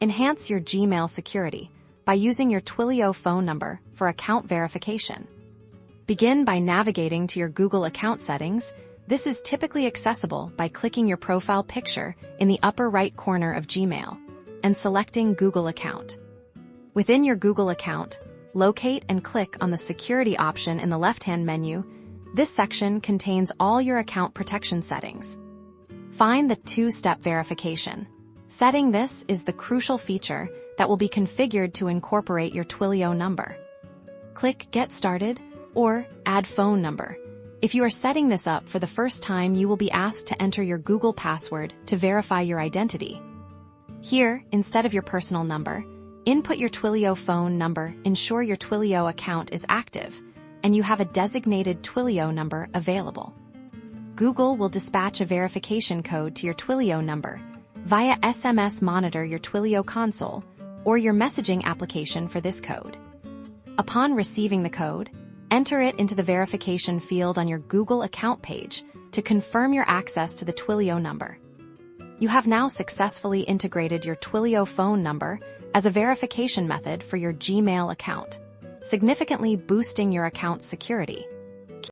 Enhance your Gmail security by using your Twilio phone number for account verification. Begin by navigating to your Google account settings. This is typically accessible by clicking your profile picture in the upper right corner of Gmail and selecting Google Account. Within your Google account, locate and click on the Security option in the left-hand menu. This section contains all your account protection settings. Find the two-step verification. Setting this is the crucial feature that will be configured to incorporate your Twilio number. Click Get Started or Add Phone Number. If you are setting this up for the first time, you will be asked to enter your Google password to verify your identity. Here, instead of your personal number, input your Twilio phone number. Ensure your Twilio account is active and you have a designated Twilio number available. Google will dispatch a verification code to your Twilio number via SMS. Monitor your Twilio console or your messaging application for this code. Upon receiving the code, enter it into the verification field on your Google account page to confirm your access to the Twilio number. You have now successfully integrated your Twilio phone number as a verification method for your Gmail account, significantly boosting your account's security.